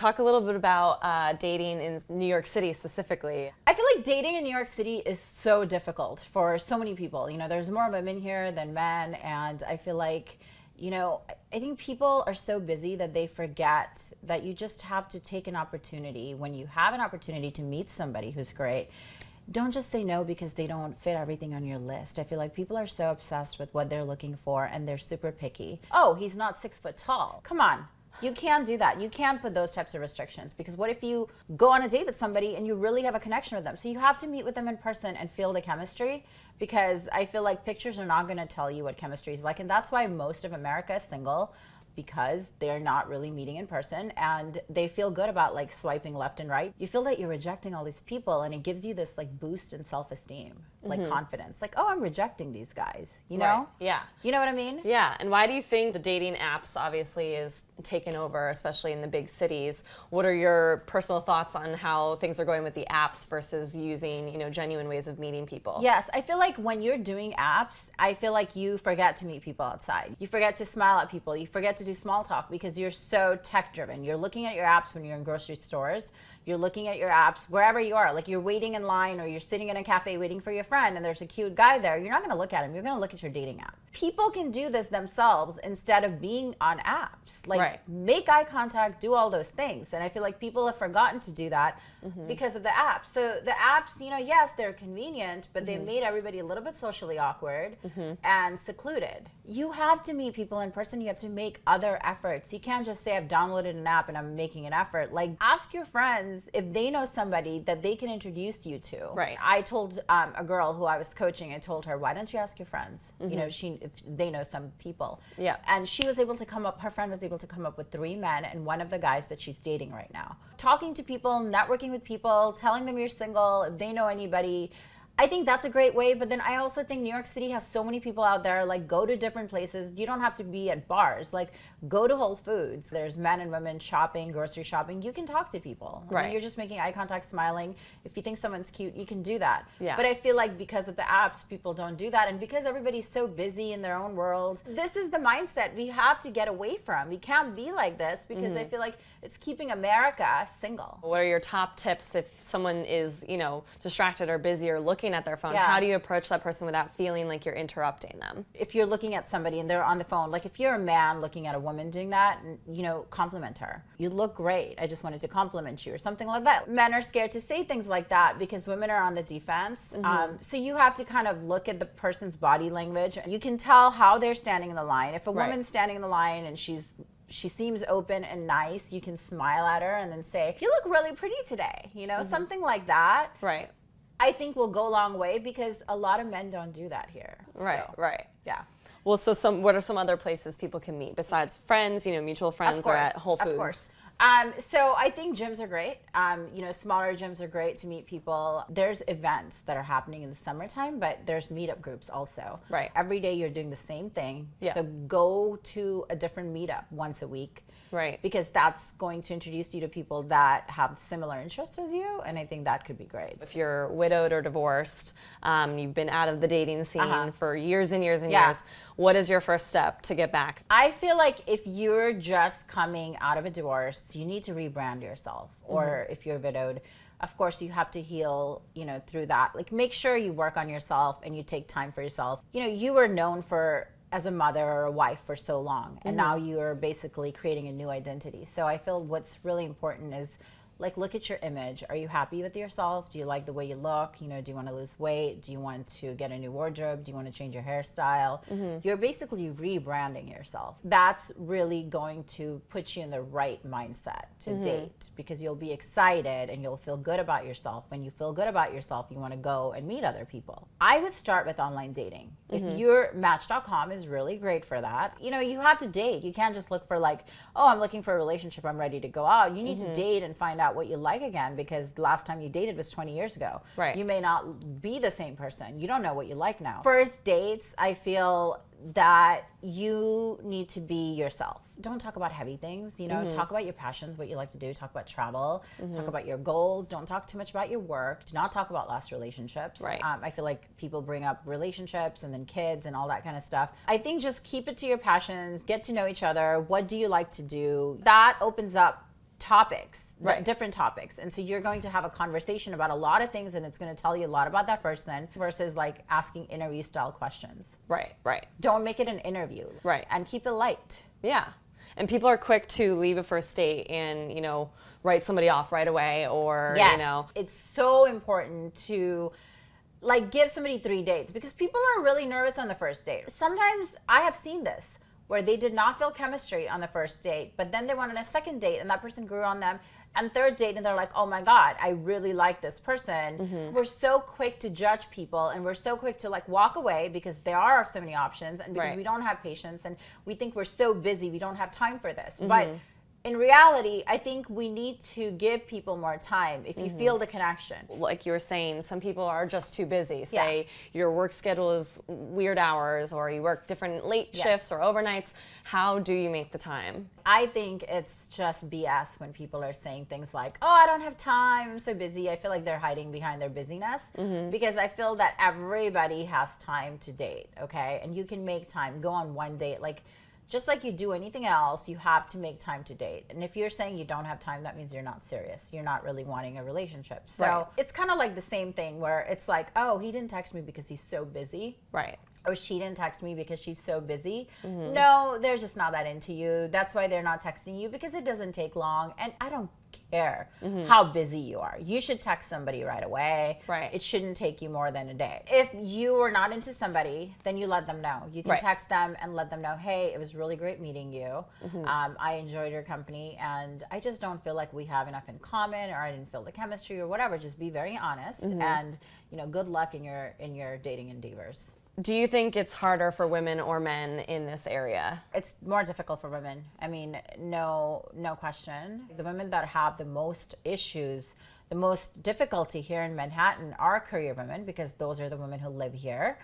Talk a little bit about dating in New York City specifically. I feel like dating in New York City is so difficult for so many people. You know, there's more women here than men, and I feel like, you know, I think people are so busy that they forget that you just have to take an opportunity. When you have an opportunity to meet somebody who's great, don't just say no because they don't fit everything on your list. I feel like people are so obsessed with what they're looking for and they're super picky. Oh, he's not 6 foot tall. Come on. You can't do that. You can't put those types of restrictions, because what if you go on a date with somebody and you really have a connection with them? So you have to meet with them in person and feel the chemistry, because I feel like pictures are not going to tell you what chemistry is like. And that's why most of America is single, because they're not really meeting in person and they feel good about like swiping left and right. You feel that you're rejecting all these people and it gives you this like boost in self-esteem, like confidence. Like, oh, I'm rejecting these guys, you know? Right. Yeah. You know what I mean? Yeah. And why do you think the dating apps obviously is taken over, especially in the big cities? What are your personal thoughts on how things are going with the apps versus using, you know, genuine ways of meeting people? Yes, I feel like when you're doing apps, I feel like you forget to meet people outside. You forget to smile at people. You forget to do small talk because you're so tech driven. You're looking at your apps when you're in grocery stores. You're looking at your apps wherever you are. Like you're waiting in line or you're sitting in a cafe waiting for your friend and there's a cute guy there. You're not going to look at him. You're going to look at your dating app. People can do this themselves instead of being on apps. Like make eye contact, do all those things. And I feel like people have forgotten to do that because of the apps. So the apps, you know, yes, they're convenient, but they've made everybody a little bit socially awkward and secluded. You have to meet people in person. You have to make other efforts. You can't just say I've downloaded an app and I'm making an effort. Like ask your friends if they know somebody that they can introduce you to. Right. I told a girl who I was coaching, I told her, why don't you ask your friends? You know, if they know some people. Yeah. And she was able to come up, her friend was able to come up with 3 men and one of the guys that she's dating right now. Talking to people, networking with people, telling them you're single, if they know anybody. I think that's a great way, but then I also think New York City has so many people out there. Like, go to different places. You don't have to be at bars. Like, go to Whole Foods. There's men and women shopping, grocery shopping. You can talk to people. Right. I mean, you're just making eye contact, smiling. If you think someone's cute, you can do that. Yeah. But I feel like because of the apps, people don't do that. And because everybody's so busy in their own world, this is the mindset we have to get away from. We can't be like this because I feel like it's keeping America single. What are your top tips if someone is, you know, distracted or busy or looking at their phone? Yeah. How do you approach that person without feeling like you're interrupting them? If you're looking at somebody and they're on the phone, like if you're a man looking at a woman doing that, you know, compliment her. You look great. I just wanted to compliment you or something like that. Men are scared to say things like that because women are on the defense. So you have to kind of look at the person's body language. You can tell how they're standing in the line. If a woman's standing in the line and she seems open and nice, you can smile at her and then say, you look really pretty today, you know, something like that. Right. I think will go a long way because a lot of men don't do that here. Right, So, right. Yeah. Well, so what are some other places people can meet besides friends, you know, mutual friends or at Whole Foods? Of course. So I think gyms are great. You know, smaller gyms are great to meet people. There's events that are happening in the summertime, but there's meetup groups also. Right. Every day you're doing the same thing. Yeah. So go to a different meetup once a week. Right. Because that's going to introduce you to people that have similar interests as you, and I think that could be great. If you're widowed or divorced, you've been out of the dating scene for years and years and years, what is your first step to get back? I feel like if you're just coming out of a divorce, you need to rebrand yourself. Or if you're widowed, of course you have to heal, you know, through that. Like make sure you work on yourself and you take time for yourself. You know, you were known for as a mother or a wife for so long, and now you're basically creating a new identity. So I feel what's really important is like, look at your image. Are you happy with yourself? Do you like the way you look? You know, do you want to lose weight? Do you want to get a new wardrobe? Do you want to change your hairstyle? You're basically rebranding yourself. That's really going to put you in the right mindset to date, because you'll be excited and you'll feel good about yourself. When you feel good about yourself, you want to go and meet other people. I would start with online dating. If your Match.com is really great for that. You know, you have to date. You can't just look for like, oh, I'm looking for a relationship, I'm ready to go out. You need to date and find out what you like again, because the last time you dated was 20 years ago. Right. You may not be the same person. You don't know what you like now. First dates, I feel that you need to be yourself. Don't talk about heavy things, you know, talk about your passions, what you like to do, talk about travel, talk about your goals. Don't talk too much about your work. Do not talk about last relationships. Right. I feel like people bring up relationships and then kids and all that kind of stuff. I think just keep it to your passions, get to know each other. What do you like to do? That opens up topics, Right. different topics. And so you're going to have a conversation about a lot of things, and it's going to tell you a lot about that person versus like asking interview style questions. Right, right. Don't make it an interview. Right. And keep it light. Yeah. And people are quick to leave a first date and, you know, write somebody off right away, or, Yes. you know. It's so important to like give somebody 3 dates, because people are really nervous on the first date. Sometimes I have seen this where they did not feel chemistry on the first date, but then they went on a second date and that person grew on them, and third date and they're like, oh my God, I really like this person. We're so quick to judge people, and we're so quick to like walk away because there are so many options, and because Right. we don't have patience, and we think we're so busy we don't have time for this. But in reality, I think we need to give people more time if you feel the connection. Like you were saying, some people are just too busy. Say your work schedule is weird hours, or you work different late shifts or overnights. How do you make the time? I think it's just BS when people are saying things like, oh, I don't have time, I'm so busy. I feel like they're hiding behind their busyness, because I feel that everybody has time to date, okay? And you can make time, go on one date. Like, just like you do anything else, you have to make time to date. And if you're saying you don't have time, that means you're not serious. You're not really wanting a relationship. So Right. it's kind of like the same thing where it's like, oh, he didn't text me because he's so busy. Right. Or she didn't text me because she's so busy. No, they're just not that into you. That's why they're not texting you, because it doesn't take long. And I don't care how busy you are. You should text somebody right away. Right. It shouldn't take you more than a day. If you are not into somebody, then you let them know. You can Right. text them and let them know, hey, it was really great meeting you. I enjoyed your company, and I just don't feel like we have enough in common, or I didn't feel the chemistry, or whatever. Just be very honest, and good luck in your dating endeavors. Do you think it's harder for women or men in this area? It's more difficult for women. I mean, no question. The women that have the most issues, the most difficulty here in Manhattan are career women, because those are the women who live here.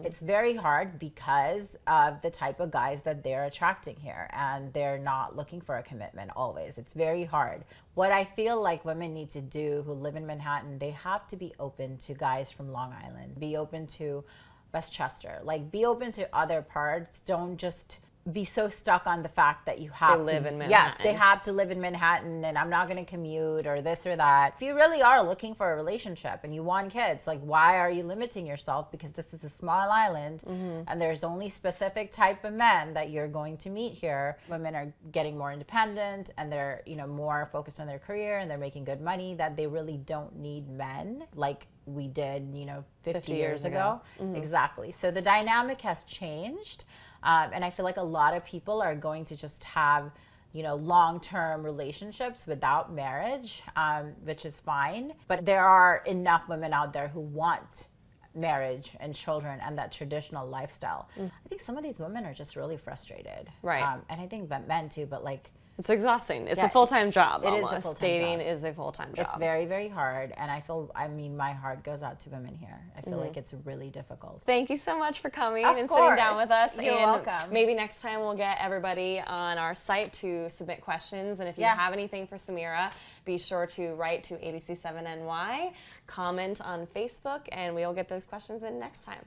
It's very hard because of the type of guys that they're attracting here, and they're not looking for a commitment always. It's very hard. What I feel like women need to do who live in Manhattan, they have to be open to guys from Long Island, be open to Westchester, like be open to other parts. Don't just be so stuck on the fact that you have to live in Yes, Manhattan. they have to live in Manhattan, and I'm not going to commute, or this or that. If you really are looking for a relationship and you want kids, like, why are you limiting yourself? Because this is a small island, and there's only specific type of men that you're going to meet here. Women are getting more independent, and they're more focused on their career, and they're making good money, that they really don't need men like we did 50 years ago. Exactly. So the dynamic has changed. And I feel like a lot of people are going to just have, long-term relationships without marriage, which is fine. But there are enough women out there who want marriage and children and that traditional lifestyle. I think some of these women are just really frustrated. Right. And I think men too, but like, It's exhausting. It's Yeah, a full-time job it is a almost. full-time Dating job. is a full-time job. it's very, very hard. And my heart goes out to women here. I feel like it's really difficult. Thank you so much for coming Of and sitting down course. with us. You're and welcome. maybe next time we'll get everybody on our site to submit questions. And if you Yeah. have anything for Sameera, be sure to write to ABC7NY, comment on Facebook, and we'll get those questions in next time.